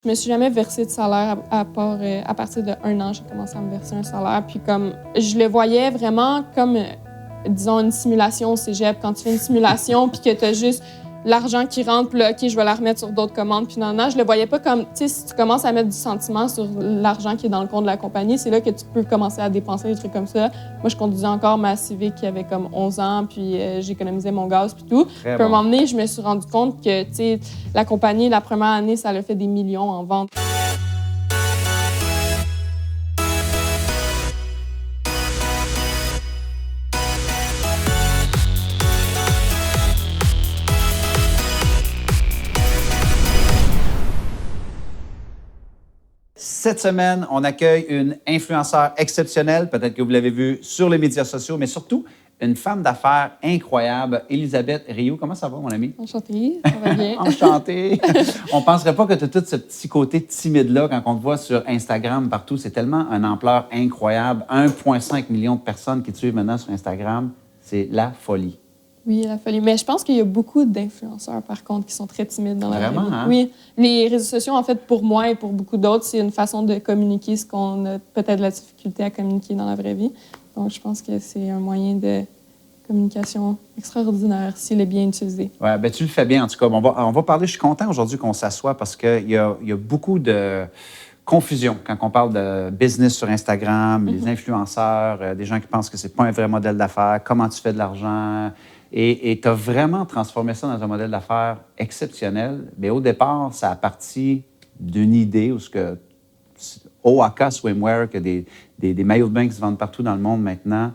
Je me suis jamais versé de salaire à part à partir de 1 an, j'ai commencé à me verser un salaire. Puis comme je le voyais vraiment comme, disons, une simulation au cégep. Quand tu fais une simulation puis que tu as juste l'argent qui rentre, puis là, OK, je vais la remettre sur d'autres commandes. Puis non, je le voyais pas comme, tu sais, si tu commences à mettre du sentiment sur l'argent qui est dans le compte de la compagnie, c'est là que tu peux commencer à dépenser des trucs comme ça. Moi, je conduisais encore ma Civic qui avait comme 11 ans, puis j'économisais mon gaz puis tout. Puis à un moment donné, je me suis rendu compte que, tu sais, la compagnie, la première année, ça a fait des millions en vente. Cette semaine, on accueille une influenceure exceptionnelle, peut-être que vous l'avez vue sur les médias sociaux, mais surtout une femme d'affaires incroyable, Élisabeth Rioux. Comment ça va, mon amie? Enchantée, ça va bien. Enchantée. On ne penserait pas que tu as tout ce petit côté timide-là quand on te voit sur Instagram partout. C'est tellement une ampleur incroyable. 1,5 million de personnes qui te suivent maintenant sur Instagram. C'est la folie. Oui, la folie. Mais je pense qu'il y a beaucoup d'influenceurs, par contre, qui sont très timides dans la vraie vie. Vraiment, hein? Oui. Les réseaux sociaux, en fait, pour moi et pour beaucoup d'autres, c'est une façon de communiquer ce qu'on a peut-être de la difficulté à communiquer dans la vraie vie. Donc, je pense que c'est un moyen de communication extraordinaire s'il est bien utilisé. Oui, bien, tu le fais bien, en tout cas. On va parler. Je suis content aujourd'hui qu'on s'assoie parce qu'il y a beaucoup de confusion quand on parle de business sur Instagram, les influenceurs, des gens qui pensent que c'est pas un vrai modèle d'affaires, comment tu fais de l'argent. Et tu as vraiment transformé ça dans un modèle d'affaires exceptionnel. Mais au départ, ça a parti d'une idée où ce que OAK Swimwear, que des maillots de bain qui se vendent partout dans le monde maintenant,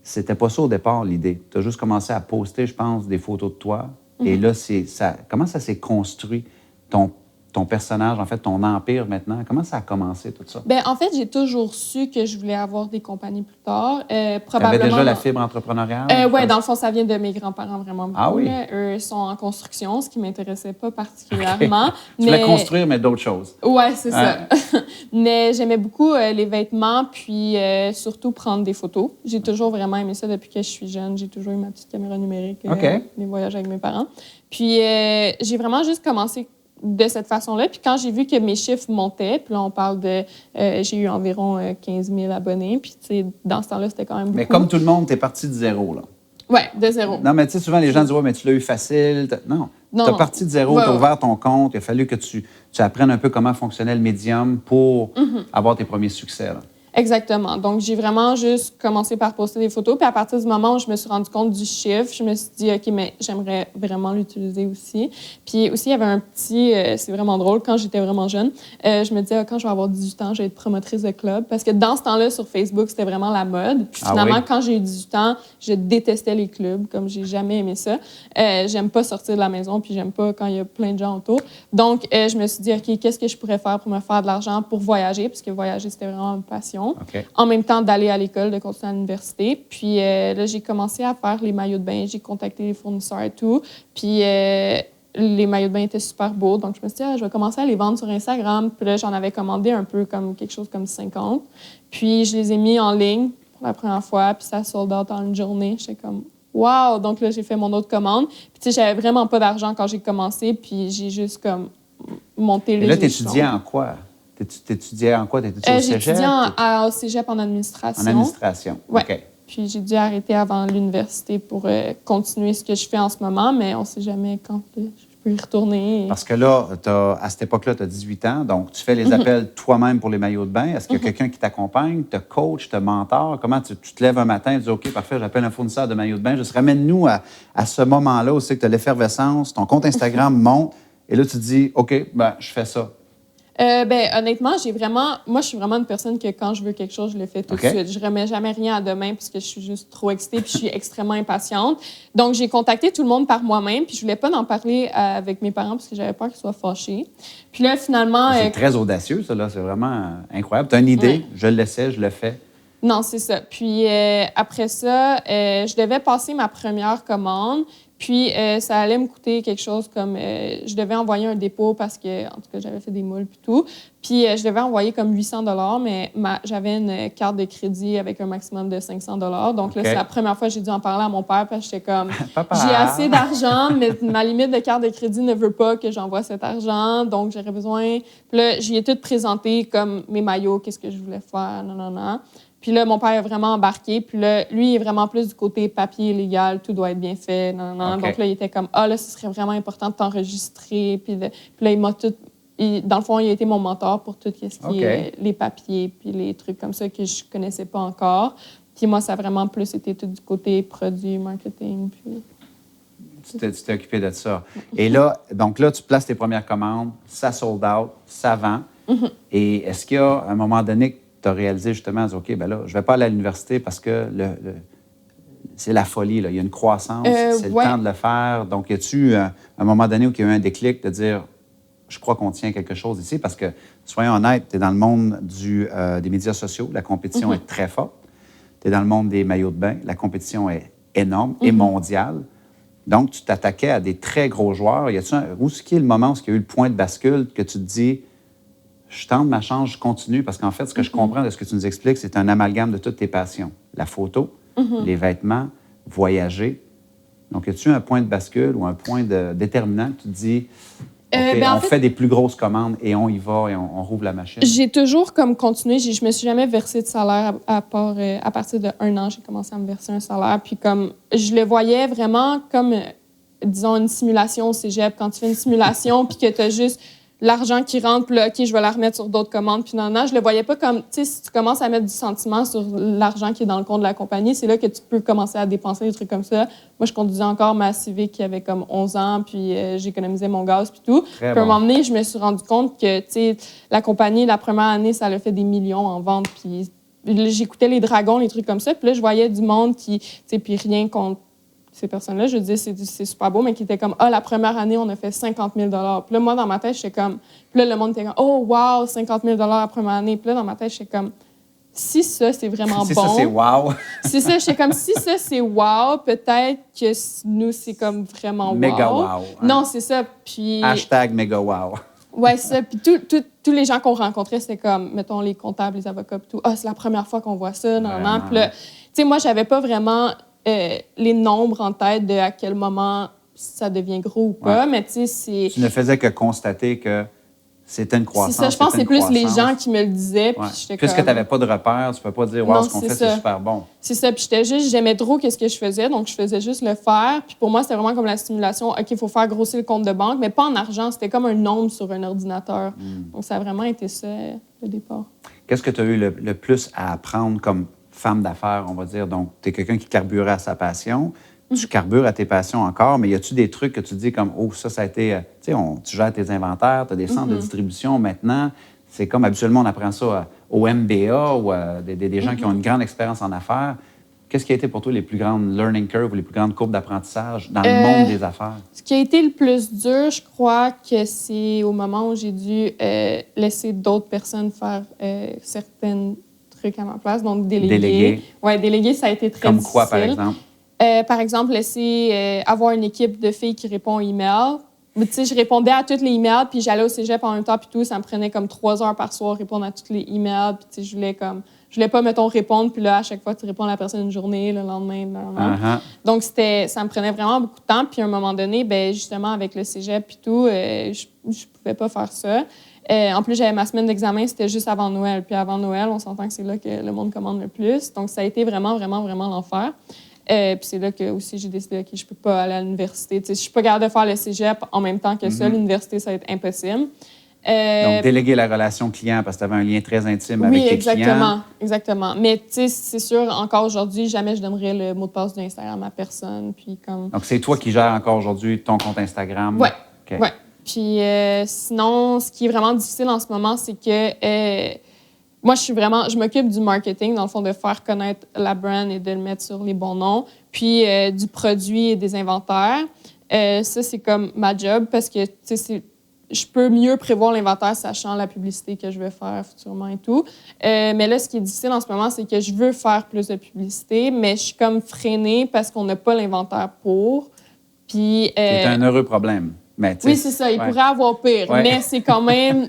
c'était pas ça au départ, l'idée. Tu as juste commencé à poster, je pense, des photos de toi. Et là, comment ça s'est construit, ton personnage, en fait, ton empire maintenant? Comment ça a commencé, tout ça? Bien, en fait, j'ai toujours su que je voulais avoir des compagnies plus tard. Tu avais déjà la fibre entrepreneuriale? Oui, dans le fond, ça vient de mes grands-parents vraiment beaucoup. Ah oui? Eux sont en construction, ce qui ne m'intéressait pas particulièrement. Okay. Tu voulais construire, mais d'autres choses. Oui, c'est ça. Mais j'aimais beaucoup les vêtements, puis surtout prendre des photos. J'ai toujours vraiment aimé ça depuis que je suis jeune. J'ai toujours eu ma petite caméra numérique, les voyages avec mes parents. Puis j'ai vraiment juste commencé de cette façon-là. Puis quand j'ai vu que mes chiffres montaient, puis là, on parle de... j'ai eu environ 15 000 abonnés, puis tu sais, dans ce temps-là, c'était quand même beaucoup. Mais comme tout le monde, tu es parti de zéro, là. Oui, de zéro. Non, mais tu sais, souvent, les gens disent « Ouais, mais tu l'as eu facile. » Non, tu es parti de zéro, tu as ouvert ton compte. Il a fallu que tu apprennes un peu comment fonctionnait le médium pour avoir tes premiers succès, là. Exactement. Donc, j'ai vraiment juste commencé par poster des photos. Puis à partir du moment où je me suis rendu compte du chiffre, je me suis dit, OK, mais j'aimerais vraiment l'utiliser aussi. Puis aussi, il y avait un petit... c'est vraiment drôle, quand j'étais vraiment jeune, je me disais, quand je vais avoir 18 ans, je vais être promotrice de club. Parce que dans ce temps-là, sur Facebook, c'était vraiment la mode. Puis finalement, quand j'ai eu 18 ans, je détestais les clubs, comme j'ai jamais aimé ça. J'aime pas sortir de la maison, puis j'aime pas quand il y a plein de gens autour. Donc, je me suis dit, OK, qu'est-ce que je pourrais faire pour me faire de l'argent pour voyager? Parce que voyager, c'était vraiment une passion. Okay. En même temps d'aller à l'école, de continuer à l'université. Puis là, j'ai commencé à faire les maillots de bain. J'ai contacté les fournisseurs et tout. Puis les maillots de bain étaient super beaux. Donc, je me suis dit, je vais commencer à les vendre sur Instagram. Puis là, j'en avais commandé un peu comme quelque chose comme 50. Puis je les ai mis en ligne pour la première fois. Puis ça sold out en une journée. J'étais comme, wow! Donc là, j'ai fait mon autre commande. Puis tu sais, j'avais vraiment pas d'argent quand j'ai commencé. Puis j'ai juste comme monté les échelons. Et là, t'étudiais en quoi? T'étudiais en quoi? T'étudiais au cégep? J'étudiais au cégep en administration. En administration, ouais. OK. Puis j'ai dû arrêter avant l'université pour continuer ce que je fais en ce moment, mais on ne sait jamais quand je peux y retourner. Parce que là, à cette époque-là, tu as 18 ans, donc tu fais les appels toi-même pour les maillots de bain. Est-ce qu'il y a quelqu'un qui t'accompagne, te coach, te mentor? Comment tu te lèves un matin et tu dis, OK, parfait, j'appelle un fournisseur de maillots de bain. Juste ramène-nous à ce moment-là où c'est que tu as l'effervescence, ton compte Instagram monte, et là, tu te dis, OK, ben, je fais ça. Honnêtement, moi, je suis vraiment une personne que quand je veux quelque chose, je le fais tout de suite. Je remets jamais rien à demain parce que je suis juste trop excitée puis je suis extrêmement impatiente. Donc, j'ai contacté tout le monde par moi-même puis je voulais pas en parler avec mes parents parce que j'avais peur qu'ils soient fâchés. Puis là, finalement... C'est très audacieux, ça, là. C'est vraiment incroyable. Tu as une idée, je l'essaie, je le fais. Non, c'est ça. Puis après ça, je devais passer ma première commande. Puis, ça allait me coûter quelque chose comme... je devais envoyer un dépôt parce que, en tout cas, j'avais fait des moules et tout. Puis, je devais envoyer comme 800 $, mais j'avais une carte de crédit avec un maximum de 500 $. Donc, là, c'est la première fois que j'ai dû en parler à mon père parce que j'étais comme... J'ai assez d'argent, mais ma limite de carte de crédit ne veut pas que j'envoie cet argent. Donc, j'aurais besoin... Puis là, j'y ai tout présenté comme mes maillots, qu'est-ce que je voulais faire, non. Puis là, mon père est vraiment embarqué. Puis là, lui, il est vraiment plus du côté papier légal, tout doit être bien fait. Non. Okay. Donc là, il était comme, là, ce serait vraiment important de t'enregistrer. Puis là, il m'a tout... dans le fond, il a été mon mentor pour tout ce qui est les papiers puis les trucs comme ça que je connaissais pas encore. Puis moi, ça a vraiment plus été tout du côté produit, marketing. Puis... Tu t'es occupé de ça. Et là, donc là, tu places tes premières commandes, ça sold out, ça vend. Et est-ce qu'il y a un moment donné que tu as réalisé justement, OK, bien là, je ne vais pas aller à l'université parce que c'est la folie, là. Il y a une croissance, c'est le temps de le faire. Donc, y a-tu un moment donné où il y a eu un déclic de dire, je crois qu'on tient quelque chose ici? Parce que, soyons honnêtes, tu es dans le monde des médias sociaux, la compétition est très forte. Tu es dans le monde des maillots de bain, la compétition est énorme et mondiale. Donc, tu t'attaquais à des très gros joueurs. Où est-ce le moment où il y a eu le point de bascule que tu te dis, je tente ma chance, je continue? Parce qu'en fait, ce que je comprends de ce que tu nous expliques, c'est un amalgame de toutes tes passions. La photo, les vêtements, voyager. Donc, as-tu un point de bascule ou un point déterminant que tu te dis, OK, on fait des plus grosses commandes et on y va et on rouvre la machine? J'ai toujours comme continué. Je me suis jamais versé de salaire à part à partir de 1 an, j'ai commencé à me verser un salaire. Puis comme je le voyais vraiment comme, disons, une simulation au cégep. Quand tu fais une simulation puis que tu as juste l'argent qui rentre, puis là, OK, je vais la remettre sur d'autres commandes. Puis non, je le voyais pas comme, tu sais, si tu commences à mettre du sentiment sur l'argent qui est dans le compte de la compagnie, c'est là que tu peux commencer à dépenser des trucs comme ça. Moi, je conduisais encore ma Civic qui avait comme 11 ans, puis j'économisais mon gaz, puis tout. Puis à un moment donné, je me suis rendu compte que, tu sais, la compagnie, la première année, ça a fait des millions en vente, puis j'écoutais les dragons, les trucs comme ça. Puis là, je voyais du monde qui, tu sais, puis rien contre ces personnes-là, je disais, c'est super beau, mais qui étaient comme, la première année, on a fait 50 000 $. Puis là, moi, dans ma tête, j'étais comme, puis là, le monde était comme, oh, wow, 50 000 $ la première année. Puis là, dans ma tête, j'étais comme, si ça, c'est vraiment si bon. Si ça, c'est wow. C'est ça, j'étais comme, si ça, c'est wow, peut-être que nous, c'est comme vraiment wow. Méga wow. Hein? Non, c'est ça. Puis. Hashtag méga wow. Ouais, c'est ça. Puis tous les gens qu'on rencontrait, c'était comme, mettons, les comptables, les avocats, tout. C'est la première fois qu'on voit ça, non. Puis là, tu sais, moi, j'avais pas vraiment les nombres en tête de à quel moment ça devient gros ou pas, mais tu sais, c'est... Tu ne faisais que constater que c'était une croissance. C'est ça, je pense que c'est plus les gens qui me le disaient. Puis j'étais puisque tu n'avais pas de repères, tu ne peux pas dire, wow, ce qu'on fait, c'est super bon. C'est ça, puis j'aimais trop ce que je faisais, donc je faisais juste le faire. Puis pour moi, c'était vraiment comme la stimulation, OK, il faut faire grossir le compte de banque, mais pas en argent, c'était comme un nombre sur un ordinateur. Donc ça a vraiment été ça, le départ. Qu'est-ce que tu as eu le plus à apprendre comme femme d'affaires, on va dire? Donc, tu es quelqu'un qui carburait à sa passion. Tu carbures à tes passions encore, mais y a-tu des trucs que tu dis comme, ça a été... tu sais, tu gères tes inventaires, tu as des centres de distribution maintenant. C'est comme habituellement, on apprend ça au MBA ou des gens qui ont une grande expérience en affaires. Qu'est-ce qui a été pour toi les plus grandes learning curves ou les plus grandes courbes d'apprentissage dans le monde des affaires? Ce qui a été le plus dur, je crois que c'est au moment où j'ai dû laisser d'autres personnes faire certaines trucs à ma place, donc déléguer. Oui, déléguer, ça a été très difficile. Comme quoi, par exemple? Par exemple, laisser avoir une équipe de filles qui répond aux emails. Tu sais, je répondais à tous les emails, puis j'allais au cégep en même temps, puis tout. Ça me prenait comme 3 heures par soir répondre à tous les emails. Puis tu sais, je voulais pas, mettons, répondre, puis là, à chaque fois, tu réponds à la personne une journée, le lendemain, Donc, ça me prenait vraiment beaucoup de temps. Puis à un moment donné, ben justement, avec le cégep puis tout, je pouvais pas faire ça. En plus, j'avais ma semaine d'examen, c'était juste avant Noël. Puis avant Noël, on s'entend que c'est là que le monde commande le plus. Donc, ça a été vraiment, vraiment, vraiment l'enfer. Puis c'est là que aussi j'ai décidé que je peux pas aller à l'université. Si je suis pas capable de faire le cégep en même temps que ça, l'université, ça va être impossible. Donc, déléguer la relation client parce que tu avais un lien très intime avec tes clients. Oui, exactement. Mais tu sais, c'est sûr, encore aujourd'hui, jamais je donnerais le mot de passe d'Instagram à personne. Puis comme... Donc, c'est toi qui gères encore aujourd'hui ton compte Instagram? Oui. Okay. Ouais. Puis sinon, ce qui est vraiment difficile en ce moment, c'est que moi, je m'occupe du marketing, dans le fond, de faire connaître la brand et de le mettre sur les bons noms, puis du produit et des inventaires. Ça, c'est comme ma job parce que, tu sais, je peux mieux prévoir l'inventaire sachant la publicité que je vais faire futurement et tout. Mais là, ce qui est difficile en ce moment, c'est que je veux faire plus de publicité, mais je suis comme freinée parce qu'on n'a pas l'inventaire pour. Puis, c'est un heureux problème. Mais, oui, c'est ça. Il pourrait avoir pire. Ouais. Mais c'est quand même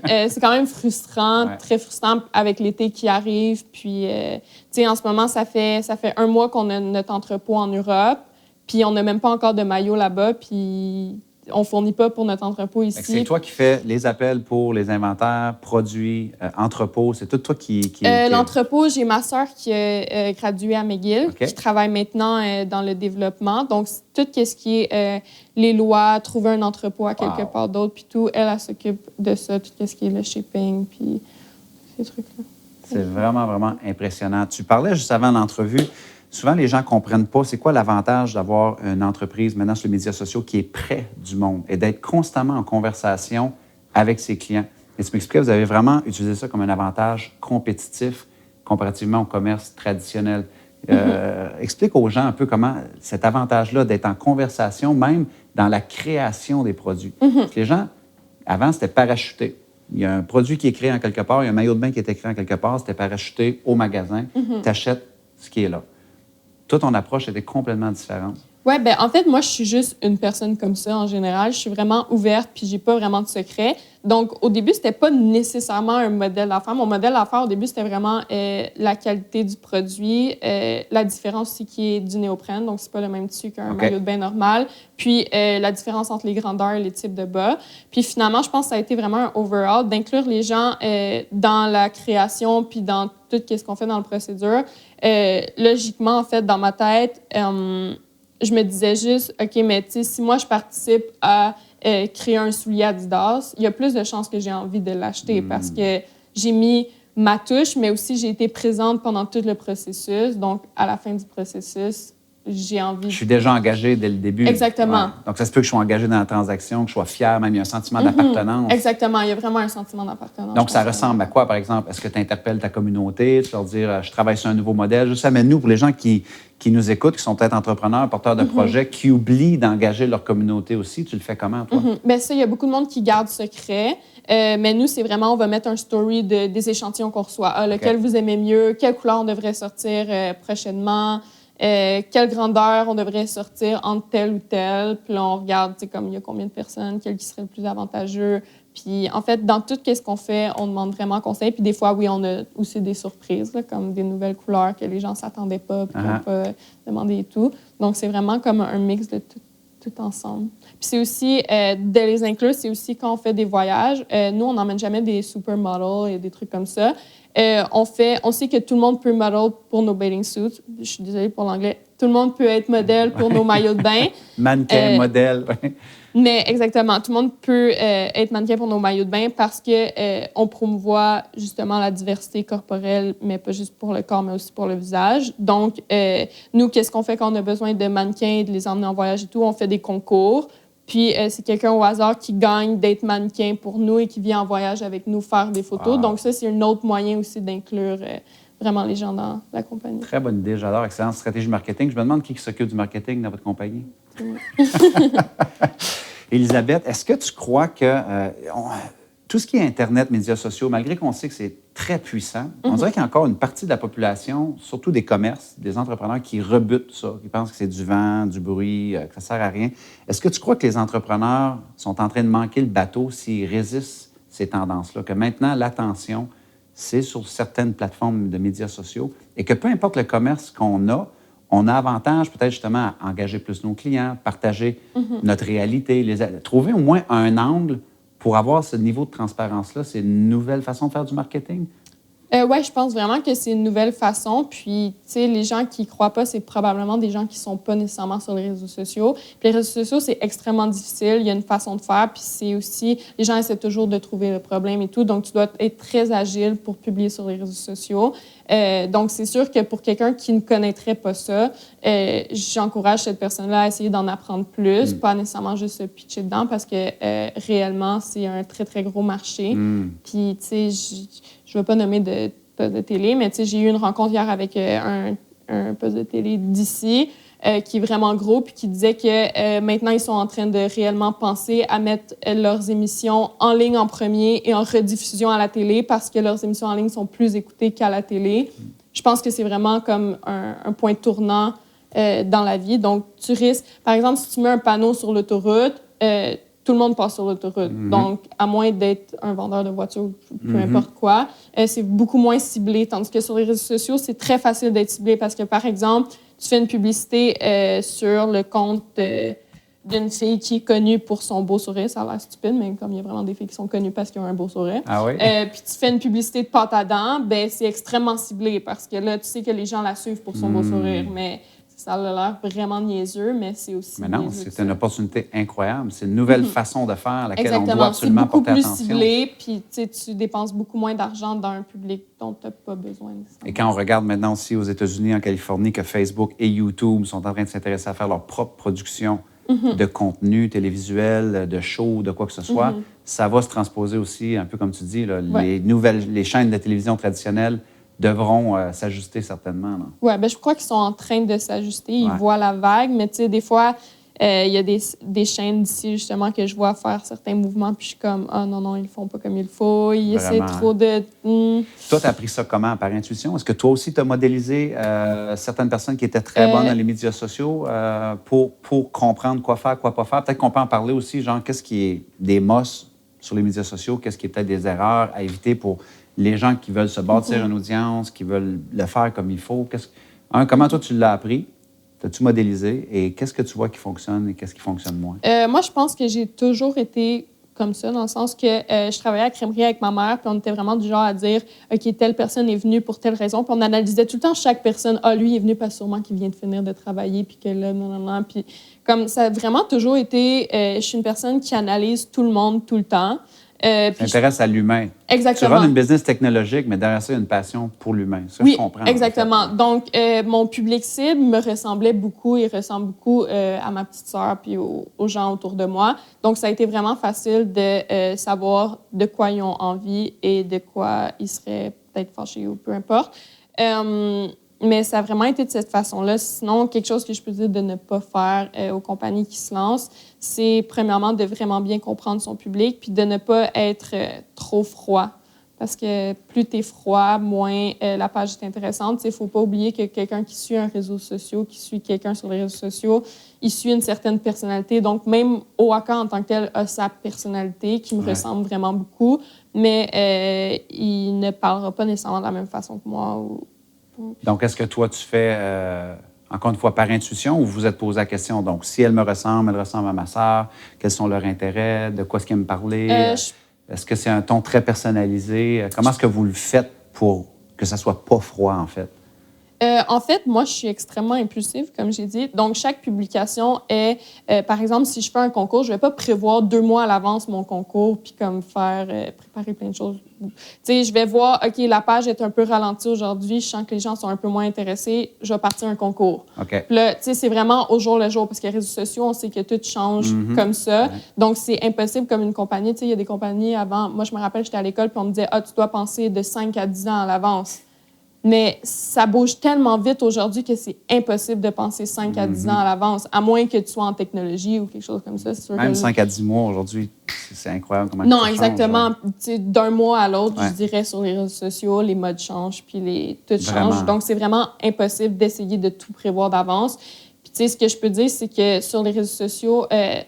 frustrant, Ouais. très frustrant avec l'été qui arrive. Puis, tu sais, en ce moment, ça fait 1 mois qu'on a notre entrepôt en Europe. Puis, on n'a même pas encore de maillot là-bas. Puis, on fournit pas pour notre entrepôt ici. C'est toi qui fais les appels pour les inventaires, produits, entrepôts. C'est tout toi qui... L'entrepôt, j'ai ma sœur qui a gradué à McGill, OK. qui travaille maintenant dans le développement. Donc, tout ce qui est les lois, trouver un entrepôt à quelque part d'autre, puis tout, elle s'occupe de ça, tout ce qui est le shipping, puis ces trucs-là. C'est vraiment, vraiment impressionnant. Tu parlais juste avant l'entrevue, souvent les gens ne comprennent pas c'est quoi l'avantage d'avoir une entreprise maintenant sur les médias sociaux qui est près du monde et d'être constamment en conversation avec ses clients. Et tu m'expliquais, vous avez vraiment utilisé ça comme un avantage compétitif comparativement au commerce traditionnel. Explique aux gens un peu comment cet avantage-là d'être en conversation, même dans la création des produits. Parce que les gens, avant, c'était parachuté. Il y a un produit qui est créé en quelque part, il y a un maillot de bain qui est créé en quelque part, c'était parachuté au magasin, tu achètes ce qui est là. Toi, ton approche était complètement différente. Oui, bien, en fait, moi, je suis juste une personne comme ça en général. Je suis vraiment ouverte, puis j'ai pas vraiment de secret. Donc, au début, c'était pas nécessairement un modèle d'affaires. Mon modèle d'affaires, au début, c'était vraiment la qualité du produit, la différence aussi qui est du néoprène, donc c'est pas le même tissu qu'un maillot de bain normal, puis la différence entre les grandeurs et les types de bas. Puis finalement, je pense que ça a été vraiment un overall d'inclure les gens dans la création, puis dans tout ce qu'on fait dans la procédure. Logiquement, en fait, dans ma tête, je me disais juste, OK, mais tu sais, si moi, je participe à créer un soulier Adidas, il y a plus de chances que j'ai envie de l'acheter parce que j'ai mis ma touche, mais aussi j'ai été présente pendant tout le processus. Donc, à la fin du processus, j'ai envie... Je suis déjà engagée dès le début. Exactement. Ouais. Donc, ça se peut que je sois engagée dans la transaction, que je sois fière, même il y a un sentiment d'appartenance. Exactement. Il y a vraiment un sentiment d'appartenance. Donc, ça ressemble à quoi, par exemple? Est-ce que tu interpelles ta communauté, tu leur dis, je travaille sur un nouveau modèle? Juste amène-nous pour les gens qui nous écoutent, qui sont peut-être entrepreneurs, porteurs de projets, qui oublient d'engager leur communauté aussi. Tu le fais comment, toi? Bien, ça, il y a beaucoup de monde qui garde secret. Mais nous, c'est vraiment, on va mettre un story des échantillons qu'on reçoit. Lequel vous aimez mieux? Quelle couleur on devrait sortir prochainement? Quelle grandeur on devrait sortir entre tel ou tel. Puis là, on regarde, tu sais, comme il y a combien de personnes, quel qui serait le plus avantageux. Puis en fait, dans tout ce qu'on fait, on demande vraiment conseil. Puis des fois, oui, on a aussi des surprises, là, comme des nouvelles couleurs que les gens ne s'attendaient pas, puis qu'on peut demander et tout. Donc, c'est vraiment comme un mix de tout ensemble. Puis c'est aussi, de les inclure, c'est aussi quand on fait des voyages. Nous, on n'emmène jamais des supermodels et des trucs comme ça. On sait que tout le monde peut model pour nos bathing suits. Je suis désolée pour l'anglais. Tout le monde peut être modèle pour nos maillots de bain. Mannequin, modèle. Mais exactement, tout le monde peut être mannequin pour nos maillots de bain parce que on promouvoit justement la diversité corporelle, mais pas juste pour le corps, mais aussi pour le visage. Donc, nous, qu'est-ce qu'on fait quand on a besoin de mannequins et de les emmener en voyage et tout? On fait des concours. Puis, c'est quelqu'un au hasard qui gagne d'être mannequin pour nous et qui vient en voyage avec nous faire des photos. Donc, ça, c'est un autre moyen aussi d'inclure vraiment les gens dans la compagnie. Très bonne idée, j'adore. Excellente stratégie marketing. Je me demande qui s'occupe du marketing dans votre compagnie. Élisabeth, est-ce que tu crois que tout ce qui est Internet, médias sociaux, malgré qu'on sait que c'est très puissant, on dirait qu'il y a encore une partie de la population, surtout des commerces, des entrepreneurs, qui rebutent ça, qui pensent que c'est du vent, du bruit, que ça ne sert à rien. Est-ce que tu crois que les entrepreneurs sont en train de manquer le bateau s'ils résistent ces tendances-là, que maintenant, l'attention, c'est sur certaines plateformes de médias sociaux et que peu importe le commerce qu'on a, on a avantage peut-être justement à engager plus nos clients, partager notre réalité, trouver au moins un angle pour avoir ce niveau de transparence-là. C'est une nouvelle façon de faire du marketing? Oui, je pense vraiment que c'est une nouvelle façon. Puis, tu sais, les gens qui ne croient pas, c'est probablement des gens qui ne sont pas nécessairement sur les réseaux sociaux. Puis les réseaux sociaux, c'est extrêmement difficile. Il y a une façon de faire. Puis c'est aussi, les gens essaient toujours de trouver le problème et tout. Donc, tu dois être très agile pour publier sur les réseaux sociaux. Donc, c'est sûr que pour quelqu'un qui ne connaîtrait pas ça, j'encourage cette personne-là à essayer d'en apprendre plus, pas nécessairement juste se pitcher dedans parce que réellement, c'est un très, très gros marché. Puis, tu sais, je ne vais pas nommer de poste de télé, mais tu sais, j'ai eu une rencontre hier avec un poste de télé d'ici qui est vraiment gros puis qui disait que maintenant, ils sont en train de réellement penser à mettre leurs émissions en ligne en premier et en rediffusion à la télé parce que leurs émissions en ligne sont plus écoutées qu'à la télé. Je pense que c'est vraiment comme un point tournant dans la vie. Donc, tu risques, par exemple, si tu mets un panneau sur l'autoroute, tout le monde passe sur l'autoroute. Donc, à moins d'être un vendeur de voitures, peu importe quoi, c'est beaucoup moins ciblé. Tandis que sur les réseaux sociaux, c'est très facile d'être ciblé parce que, par exemple, tu fais une publicité sur le compte d'une fille qui est connue pour son beau sourire. Ça a l'air stupide, mais comme il y a vraiment des filles qui sont connues parce qu'ils ont un beau sourire. Ah oui? Puis tu fais une publicité de pâte à dents, ben c'est extrêmement ciblé parce que là, tu sais que les gens la suivent pour son beau sourire, mais ça a l'air vraiment niaiseux, mais c'est aussi Mais non, niaiseux que c'est ça. une opportunité incroyable. C'est une nouvelle façon de faire à laquelle on doit Exactement. C'est absolument beaucoup porter plus attention. ciblé, puis tu dépenses beaucoup moins d'argent dans un public dont tu n'as pas besoin. Et quand on regarde maintenant aussi aux États-Unis, en Californie, que Facebook et YouTube sont en train de s'intéresser à faire leur propre production de contenu télévisuel, de show, de quoi que ce soit, ça va se transposer aussi, un peu comme tu dis, là, les chaînes de télévision traditionnelles devront s'ajuster certainement. Oui, ben je crois qu'ils sont en train de s'ajuster. Ils Ouais. voient la vague, mais tu sais, des fois, il y a des chaînes d'ici, justement, que je vois faire certains mouvements, puis je suis comme, ah non, non, ils le font pas comme il faut. Ils essaient Vraiment. trop de. Toi, tu as appris ça comment? Par intuition? Est-ce que toi aussi, tu as modélisé certaines personnes qui étaient très bonnes dans les médias sociaux pour comprendre quoi faire, quoi pas faire? Peut-être qu'on peut en parler aussi, genre, qu'est-ce qui est des mosses sur les médias sociaux? Qu'est-ce qui est peut-être des erreurs à éviter pour les gens qui veulent se bâtir une audience, qui veulent le faire comme il faut? Comment toi, tu l'as appris? T'as-tu modélisé? Et qu'est-ce que tu vois qui fonctionne et qu'est-ce qui fonctionne moins? Moi, je pense que j'ai toujours été comme ça, dans le sens que je travaillais à la crèmerie avec ma mère, puis on était vraiment du genre à dire, OK, telle personne est venue pour telle raison, puis on analysait tout le temps chaque personne. Ah, lui est venu parce sûrement qu'il vient de finir de travailler, puis que là, non, non, non. Puis comme ça a vraiment toujours été, je suis une personne qui analyse tout le monde tout le temps. S'intéresse à l'humain. Exactement. Tu run une business technologique, mais derrière ça, il y a une passion pour l'humain. Ça, Oui, je comprends. exactement. En fait. Donc, mon public cible me ressemblait beaucoup. Il ressemble beaucoup à ma petite sœur puis aux gens autour de moi. Donc, ça a été vraiment facile de savoir de quoi ils ont envie et de quoi ils seraient peut-être fâchés ou peu importe. Mais ça a vraiment été de cette façon-là. Sinon, quelque chose que je peux dire de ne pas faire aux compagnies qui se lancent, c'est premièrement de vraiment bien comprendre son public puis de ne pas être trop froid. Parce que plus tu es froid, moins la page est intéressante. Il ne faut pas oublier que quelqu'un qui suit un réseau social, qui suit quelqu'un sur les réseaux sociaux, il suit une certaine personnalité. Donc, même Oaka en tant que tel a sa personnalité qui me ressemble vraiment beaucoup, mais il ne parlera pas nécessairement de la même façon que moi. Donc, est-ce que toi, tu fais, encore une fois, par intuition ou vous vous êtes posé la question? Donc, si elle me ressemble, elle ressemble à ma sœur, quels sont leurs intérêts, de quoi est-ce qu'elle me parler? Est-ce que c'est un ton très personnalisé? Comment est-ce que vous le faites pour que ça soit pas froid, en fait? En fait, moi, je suis extrêmement impulsive, comme j'ai dit. Donc, chaque publication est... par exemple, si je fais un concours, je ne vais pas prévoir 2 mois à l'avance mon concours puis comme faire... préparer plein de choses. Tu sais, je vais voir, OK, la page est un peu ralentie aujourd'hui, je sens que les gens sont un peu moins intéressés, je vais partir un concours. OK. Puis là, tu sais, c'est vraiment au jour le jour, parce que les réseaux sociaux, on sait que tout change comme ça. Donc, c'est impossible comme une compagnie. Tu sais, il y a des compagnies avant... Moi, je me rappelle, j'étais à l'école, puis on me disait, ah, tu dois penser de 5 à 10 ans à l'avance. Mais ça bouge tellement vite aujourd'hui que c'est impossible de penser 5 à 10 ans à l'avance, à moins que tu sois en technologie ou quelque chose comme ça. C'est sûr Même que... 5 à 10 mois aujourd'hui, c'est incroyable comment Non, ça exactement. change. Tu sais, d'un mois à l'autre, Ouais. je dirais, sur les réseaux sociaux, les modes changent, puis tout Vraiment. change. Donc, c'est vraiment impossible d'essayer de tout prévoir d'avance. Puis, tu sais, ce que je peux dire, c'est que sur les réseaux sociaux,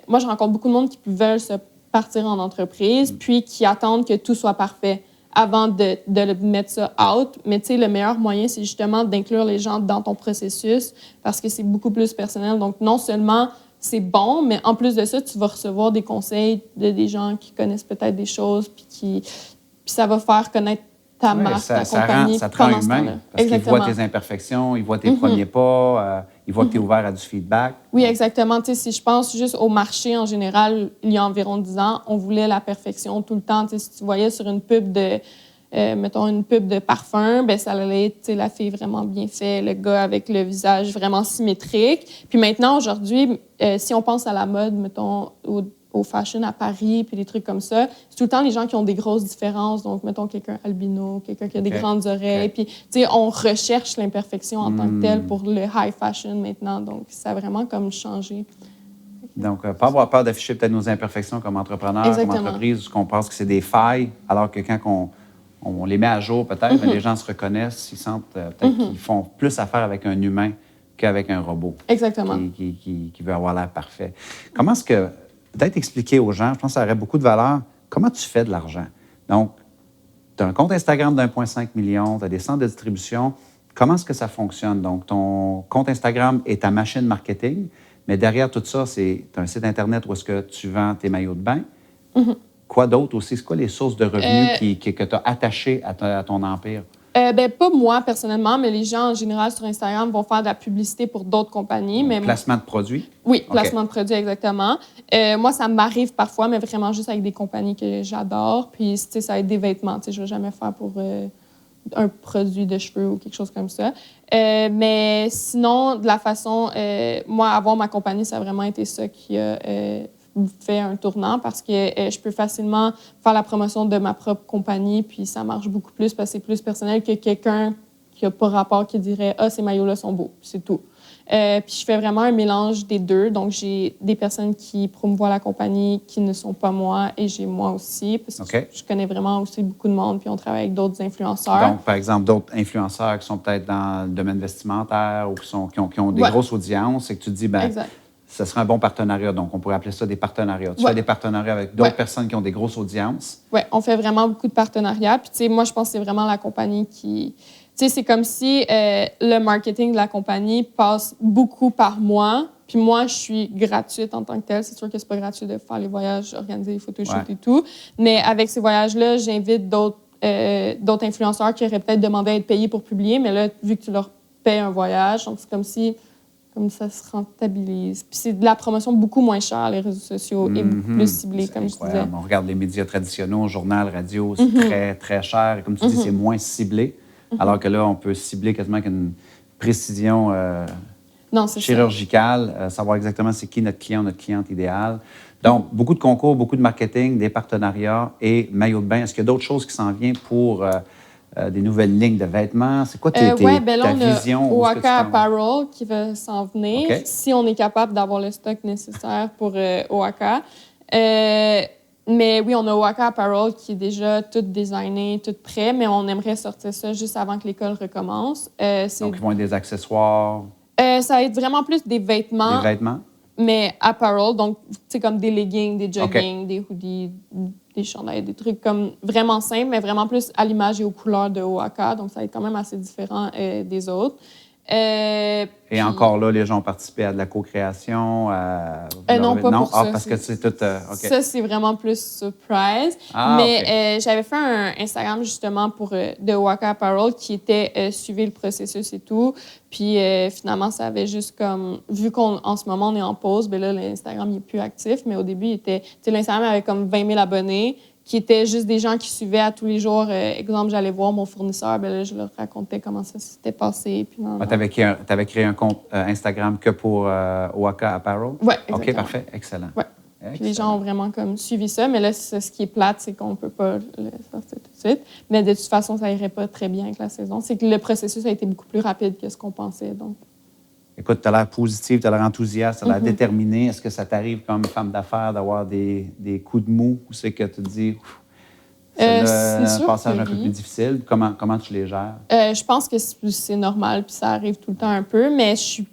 moi, je rencontre beaucoup de monde qui veulent se partir en entreprise, puis qui attendent que tout soit parfait avant de mettre ça out. Mais tu sais, le meilleur moyen, c'est justement d'inclure les gens dans ton processus parce que c'est beaucoup plus personnel. Donc, non seulement c'est bon, mais en plus de ça, tu vas recevoir des conseils de des gens qui connaissent peut-être des choses puis ça va faire connaître ta marque, ta compagnie. Ça te rend pendant ce humain temps-là. parce qu'ils Exactement. voient tes imperfections, ils voient tes premiers pas, ils voient que tu es ouvert à du feedback. Oui, exactement. Tu sais, si je pense juste au marché en général, il y a environ 10 ans, on voulait la perfection tout le temps. Tu sais, si tu voyais sur une pub de, mettons, une pub de parfum, ben ça allait être, tu sais, la fille vraiment bien faite, le gars avec le visage vraiment symétrique. Puis maintenant, aujourd'hui, si on pense à la mode, mettons, au fashion à Paris, puis des trucs comme ça, c'est tout le temps les gens qui ont des grosses différences. Donc, mettons, quelqu'un albino, quelqu'un qui a des grandes oreilles. Puis, tu sais, on recherche l'imperfection en tant que telle pour le high fashion maintenant. Donc, ça a vraiment comme changé. Donc, pas avoir peur d'afficher peut-être nos imperfections comme entrepreneurs, Exactement. comme entreprise, qu'on pense que c'est des failles, alors que quand on les met à jour, peut-être, mais les gens se reconnaissent, ils sentent peut-être qu'ils font plus affaire avec un humain qu'avec un robot. Exactement. Qui veut avoir l'air parfait. Comment est-ce que, peut-être expliquer aux gens, je pense que ça aurait beaucoup de valeur, comment tu fais de l'argent? Donc, tu as un compte Instagram d'1,5 million, tu as des centres de distribution. Comment est-ce que ça fonctionne? Donc, ton compte Instagram est ta machine marketing, mais derrière tout ça, tu as un site Internet où est-ce que tu vends tes maillots de bain. Mm-hmm. Quoi d'autre aussi? C'est quoi les sources de revenus que tu as attachées à ton empire? Pas moi, personnellement, mais les gens, en général, sur Instagram vont faire de la publicité pour d'autres compagnies. Donc, mais placement de produits? Oui, placement de produits, exactement. Moi, ça m'arrive parfois, mais vraiment juste avec des compagnies que j'adore. Puis, tu sais, ça va être des vêtements. Tu sais, je ne vais jamais faire pour un produit de cheveux ou quelque chose comme ça. Mais sinon, de la façon... moi, avoir ma compagnie, ça a vraiment été ça qui a fait un tournant parce que je peux facilement faire la promotion de ma propre compagnie, puis ça marche beaucoup plus parce que c'est plus personnel que quelqu'un qui n'a pas rapport, qui dirait « Ah, ces maillots-là sont beaux », c'est tout. Puis je fais vraiment un mélange des deux. Donc, j'ai des personnes qui promouvoient la compagnie qui ne sont pas moi et j'ai moi aussi parce que je connais vraiment aussi beaucoup de monde puis on travaille avec d'autres influenceurs. Donc, par exemple, d'autres influenceurs qui sont peut-être dans le domaine vestimentaire ou qui ont des grosses audiences et que tu te dis, bien, ce serait un bon partenariat. Donc, on pourrait appeler ça des partenariats. Tu fais des partenariats avec d'autres personnes qui ont des grosses audiences. Oui, on fait vraiment beaucoup de partenariats. Puis, tu sais, moi, je pense que c'est vraiment la compagnie qui... Tu sais, c'est comme si le marketing de la compagnie passe beaucoup par moi. Puis moi, je suis gratuite en tant que telle. C'est sûr que c'est pas gratuit de faire les voyages, organiser les photoshoots et tout. Mais avec ces voyages-là, j'invite d'autres influenceurs qui auraient peut-être demandé à être payés pour publier. Mais là, vu que tu leur payes un voyage, donc c'est comme ça se rentabilise. Puis c'est de la promotion beaucoup moins chère, les réseaux sociaux, et beaucoup plus ciblé, comme je disais. On regarde les médias traditionnels, journal, radio, c'est très, très cher. Et comme tu dis, c'est moins ciblé. Alors que là, on peut cibler quasiment avec une précision chirurgicale, savoir exactement c'est qui notre cliente idéale. Donc, beaucoup de concours, beaucoup de marketing, des partenariats et maillots de bain. Est-ce qu'il y a d'autres choses qui s'en viennent pour des nouvelles lignes de vêtements? C'est quoi ta vision? On a OAKA Apparel qui va s'en venir, si on est capable d'avoir le stock nécessaire pour OAKA. Mais oui, on a OAKA Apparel qui est déjà tout designé, tout prêt, mais on aimerait sortir ça juste avant que l'école recommence. Donc, ils vont être des accessoires? Ça va être vraiment plus des vêtements. Des vêtements? Mais apparel, donc, c'est comme des leggings, des joggings, des hoodies, des chandails, des trucs comme vraiment simples, mais vraiment plus à l'image et aux couleurs de OAKA. Donc, ça va être quand même assez différent des autres. Et encore là, les gens ont participé à de la co-création? Non, pas pour ça. Parce que c'est tout... Ça, c'est vraiment plus surprise. Mais j'avais fait un Instagram, justement, de OAKA Apparel qui était suivre le processus et tout. Puis finalement, ça avait juste comme... Vu qu'en ce moment, on est en pause, bien là, l'Instagram n'est plus actif. Mais au début, l'Instagram avait comme 20 000 abonnés qui étaient juste des gens qui suivaient à tous les jours. Exemple, j'allais voir mon fournisseur, bien là, je leur racontais comment ça s'était passé. Puis tu avais créé un compte Instagram que pour OAKA Apparel? Oui, exactement. OK, parfait. Excellent. Ouais. Puis les gens ont vraiment comme suivi ça. Mais là, ce qui est plate, c'est qu'on ne peut pas le sortir tout de suite. Mais de toute façon, ça n'irait pas très bien avec la saison. C'est que le processus a été beaucoup plus rapide que ce qu'on pensait. Donc. Écoute, tu as l'air positive, tu as l'air enthousiaste, tu as l'air déterminée. Est-ce que ça t'arrive comme femme d'affaires d'avoir des coups de mou ou c'est que tu te dis c'est un passage un peu plus difficile? Comment tu les gères? Je pense que c'est normal puis ça arrive tout le temps un peu, mais je suis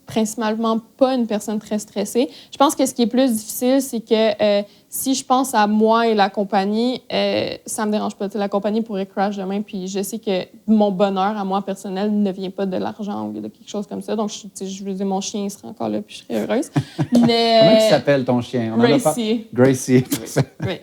principalement pas une personne très stressée. Je pense que ce qui est plus difficile, c'est que si je pense à moi et la compagnie, ça me dérange pas. La compagnie pourrait crash demain, puis je sais que mon bonheur à moi personnel ne vient pas de l'argent ou de quelque chose comme ça. Donc, je veux dire, mon chien serait encore là, puis je serais heureuse. Mais, comment il s'appelle ton chien? Gracie. Gracie. Oui.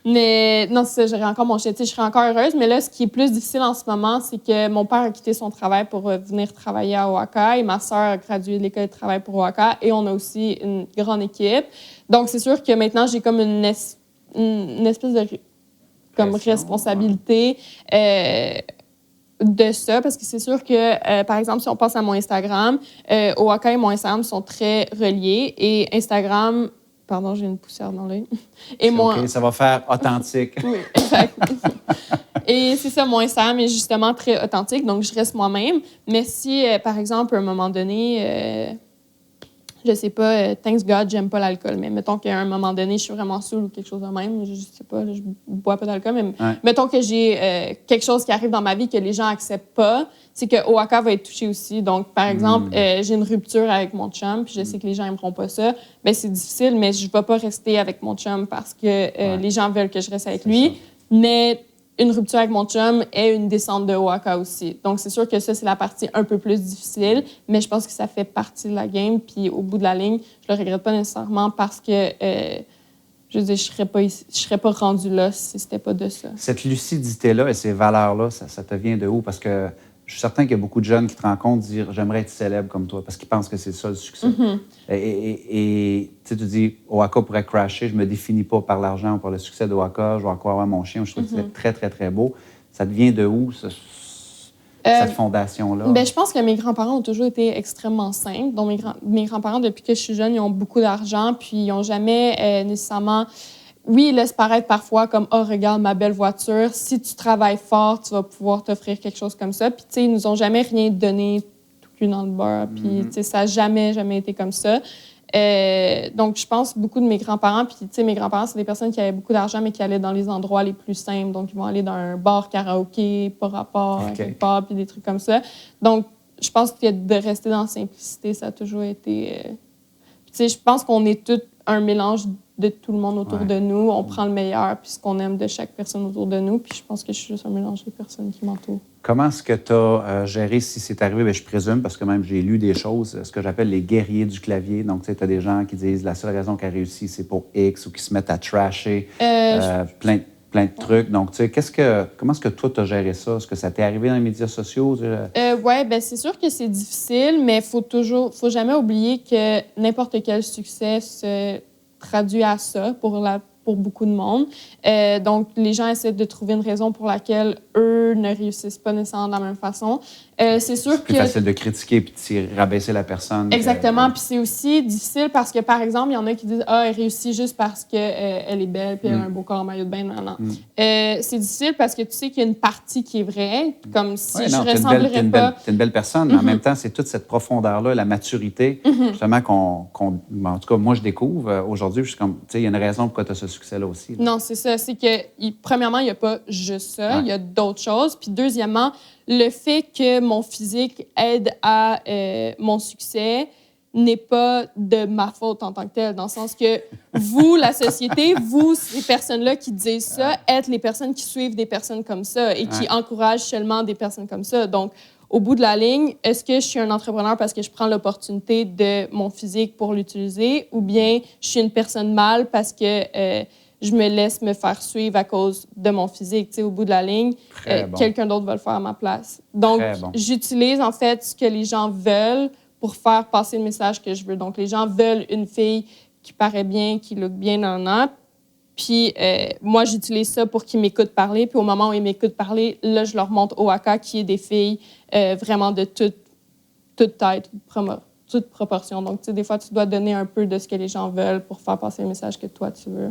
Mais non, c'est ça, j'aurais encore mon chien. Je serais encore heureuse. Mais là, ce qui est plus difficile en ce moment, c'est que mon père a quitté son travail pour venir travailler à OAKA et ma sœur a gradué de l'école de travail pour OAKA et on a aussi une grande équipe. Donc, c'est sûr que maintenant, j'ai comme une espèce de responsabilité de ça parce que c'est sûr que, par exemple, si on passe à mon Instagram, OAKA et mon Instagram sont très reliés et Instagram... Pardon, j'ai une poussière dans l'œil. OK, ça va faire authentique. Oui, exact. Et c'est ça, mon Instagram est justement très authentique, donc je reste moi-même. Mais si, par exemple, à un moment donné, je sais pas, thanks God, j'aime pas l'alcool. Mais mettons qu'à un moment donné, je suis vraiment saoule ou quelque chose de même. Je sais pas, je bois pas d'alcool. Mais mettons que j'ai quelque chose qui arrive dans ma vie que les gens acceptent pas, c'est que Oaxaca va être touché aussi. Donc, par exemple, j'ai une rupture avec mon chum, puis je sais que les gens aimeront pas ça. Bien, c'est difficile, mais je vais pas rester avec mon chum parce que les gens veulent que je reste avec lui. Mais une rupture avec mon chum est une descente de Oaxaca aussi. Donc, c'est sûr que ça, c'est la partie un peu plus difficile, mais je pense que ça fait partie de la game. Puis, au bout de la ligne, je le regrette pas nécessairement parce que, je veux dire, je serais pas rendue là si c'était pas de ça. Cette lucidité-là et ces valeurs-là, ça te vient de où? Parce que je suis certain qu'il y a beaucoup de jeunes qui te rencontrent dire « j'aimerais être célèbre comme toi » parce qu'ils pensent que c'est ça le succès. Et tu dis « Oaxaca pourrait crasher, je me définis pas par l'argent ou par le succès d'Oaxaca, je vais encore avoir mon chien ». Je trouve que c'est très, très, très beau. Ça te vient de où, cette fondation-là? Bien, je pense que mes grands-parents ont toujours été extrêmement simples. Donc, mes grands-parents, depuis que je suis jeune, ils ont beaucoup d'argent, puis ils n'ont jamais nécessairement... Oui, ils laissent paraître parfois comme « Oh, regarde ma belle voiture. Si tu travailles fort, tu vas pouvoir t'offrir quelque chose comme ça. » Puis, tu sais, ils nous ont jamais rien donné tout cul dans le beurre. Puis, tu sais, ça n'a jamais été comme ça. Donc, je pense beaucoup de mes grands-parents. Puis, tu sais, mes grands-parents, c'est des personnes qui avaient beaucoup d'argent, mais qui allaient dans les endroits les plus simples. Donc, ils vont aller dans un bar karaoké, par rapport à quelque part, puis des trucs comme ça. Donc, je pense que de rester dans la simplicité, ça a toujours été... Puis, tu sais, je pense qu'on est tous un mélange de tout le monde autour de nous. On prend le meilleur, puis ce qu'on aime de chaque personne autour de nous. Puis je pense que je suis juste un mélange des personnes qui m'entourent. Comment est-ce que tu as géré, si c'est arrivé, bien, je présume, parce que même j'ai lu des choses, ce que j'appelle les guerriers du clavier. Donc, tu sais, tu as des gens qui disent la seule raison qu'elle réussit, c'est pour X, ou qui se mettent à trasher plein de trucs. Donc, tu sais, comment est-ce que toi, tu as géré ça? Est-ce que ça t'est arrivé dans les médias sociaux? Oui, bien, c'est sûr que c'est difficile, mais il faut jamais oublier que n'importe quel succès se traduit à ça pour beaucoup de monde. Donc, les gens essaient de trouver une raison pour laquelle eux ne réussissent pas nécessairement de la même façon. C'est sûr que... C'est plus facile de critiquer puis de rabaisser la personne. Exactement. Puis c'est aussi difficile parce que, par exemple, il y en a qui disent « Ah, elle réussit juste parce qu'elle est belle puis elle a un beau corps en maillot de bain. » Non. C'est difficile parce que tu sais qu'il y a une partie qui est vraie, comme si je ressemblerais pas... T'es une belle personne, mais en même temps, c'est toute cette profondeur-là, la maturité, justement, en tout cas, moi, je découvre aujourd'hui. Je suis comme, tu sais, il y a une raison pourquoi tu as ce succès-là aussi. Non, c'est ça. C'est que, premièrement, il n'y a pas juste ça. Il y a d'autres choses. Puis, deuxièmement, le fait que mon physique aide à mon succès n'est pas de ma faute en tant que telle, dans le sens que vous, la société, vous, ces personnes-là qui disent ça, êtes les personnes qui suivent des personnes comme ça et qui encouragent seulement des personnes comme ça. Donc, au bout de la ligne, est-ce que je suis un entrepreneur parce que je prends l'opportunité de mon physique pour l'utiliser ou bien je suis une personne mâle parce que je me laisse me faire suivre à cause de mon physique? Tu sais, au bout de la ligne, quelqu'un d'autre va le faire à ma place. Donc, j'utilise en fait ce que les gens veulent pour faire passer le message que je veux. Donc, les gens veulent une fille qui paraît bien, qui look bien dans le nap. Puis, moi, j'utilise ça pour qu'ils m'écoutent parler. Puis, au moment où ils m'écoutent parler, là, je leur montre Oaxaca, qui est des filles vraiment de toute taille, toute proportion. Donc, tu sais, des fois, tu dois donner un peu de ce que les gens veulent pour faire passer le message que toi, tu veux.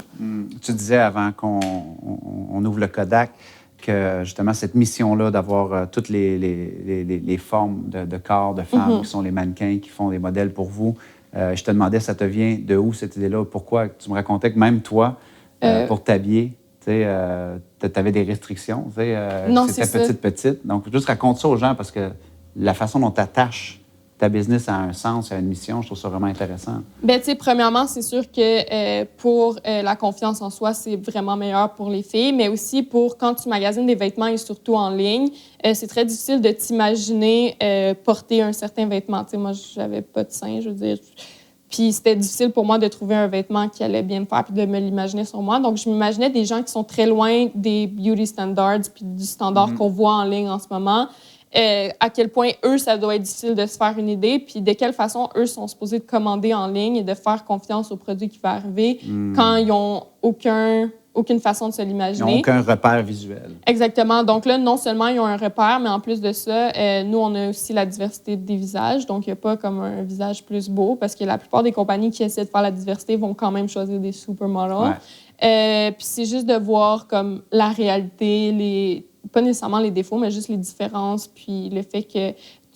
Tu disais avant qu'on ouvre le Kodak que, justement, cette mission-là d'avoir toutes les formes de corps de femmes qui sont les mannequins, qui font des modèles pour vous. Je te demandais, ça te vient de où, cette idée-là? Pourquoi? Tu me racontais que même toi, pour t'habiller, tu avais des restrictions. Non, c'était petite. Donc, juste raconte ça aux gens parce que la façon dont tu attaches ta business a un sens, a une mission, je trouve ça vraiment intéressant. Bien, tu sais, premièrement, c'est sûr que pour la confiance en soi, c'est vraiment meilleur pour les filles, mais aussi pour quand tu magasines des vêtements et surtout en ligne, c'est très difficile de t'imaginer porter un certain vêtement. Tu sais, moi, j'avais pas de seins, je veux dire. Puis c'était difficile pour moi de trouver un vêtement qui allait bien me faire puis de me l'imaginer sur moi. Donc, je m'imaginais des gens qui sont très loin des beauty standards puis du standard qu'on voit en ligne en ce moment. À quel point, eux, ça doit être difficile de se faire une idée, puis de quelle façon, eux, sont supposés de commander en ligne et de faire confiance au produit qui va arriver quand ils n'ont aucune façon de se l'imaginer. Ils n'ont aucun repère visuel. Exactement. Donc là, non seulement ils ont un repère, mais en plus de ça, nous, on a aussi la diversité des visages. Donc, il n'y a pas comme un visage plus beau, parce que la plupart des compagnies qui essaient de faire la diversité vont quand même choisir des supermodels. Puis c'est juste de voir comme la réalité, pas nécessairement les défauts, mais juste les différences, puis le fait que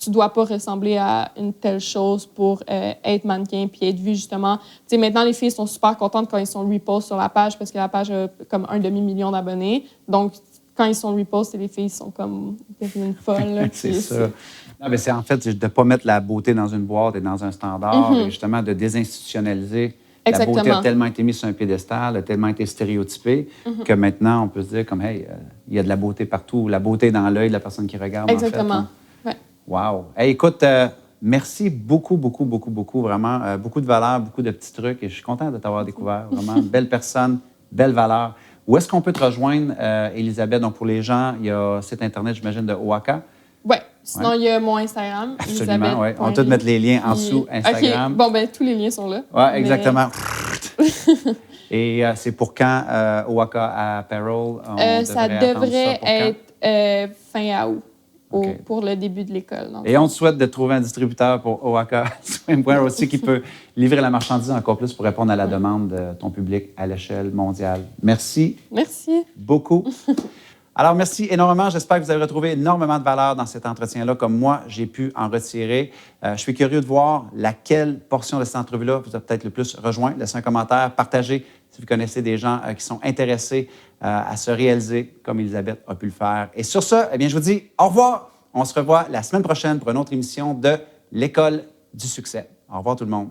tu dois pas ressembler à une telle chose pour être mannequin puis être vu justement. Tu sais, maintenant, les filles sont super contentes quand ils sont repost sur la page parce que la page a comme 1 demi-million d'abonnés. Donc, quand ils sont repost, les filles sont comme devenues folles. C'est ça. Non, mais c'est en fait de ne pas mettre la beauté dans une boîte et dans un standard, et justement de désinstitutionnaliser. Exactement. La beauté a tellement été mise sur un piédestal, a tellement été stéréotypée que maintenant, on peut se dire comme, hey, il y a de la beauté partout. La beauté est dans l'œil de la personne qui regarde, Exactement. en fait. Ouais. Wow. Hey, écoute, merci beaucoup, beaucoup, beaucoup, beaucoup, vraiment. Beaucoup de valeurs, beaucoup de petits trucs. Et je suis content de t'avoir découvert. Vraiment, belle personne, belle valeur. Où est-ce qu'on peut te rejoindre, Élisabeth? Donc, pour les gens, il y a site Internet, j'imagine, de OAKA. Oui. Sinon, il y a mon Instagram. Absolument, oui. On va tout mettre les liens en dessous, Instagram. OK. Bon, ben tous les liens sont là. Oui, exactement. Et c'est pour quand OAKA Apparel? Ça devrait être fin août. Okay. Pour le début de l'école. Et on te souhaite de trouver un distributeur pour OAKA Swimwear aussi qui peut livrer la marchandise encore plus pour répondre à la demande de ton public à l'échelle mondiale. Merci. Merci. Beaucoup. Alors, merci énormément. J'espère que vous avez retrouvé énormément de valeur dans cet entretien-là, comme moi, j'ai pu en retirer. Je suis curieux de voir laquelle portion de cette entrevue-là vous a peut-être le plus rejoint. Laissez un commentaire, partagez si vous connaissez des gens qui sont intéressés à se réaliser comme Élisabeth a pu le faire. Et sur ce, eh bien, je vous dis au revoir. On se revoit la semaine prochaine pour une autre émission de l'École du succès. Au revoir tout le monde.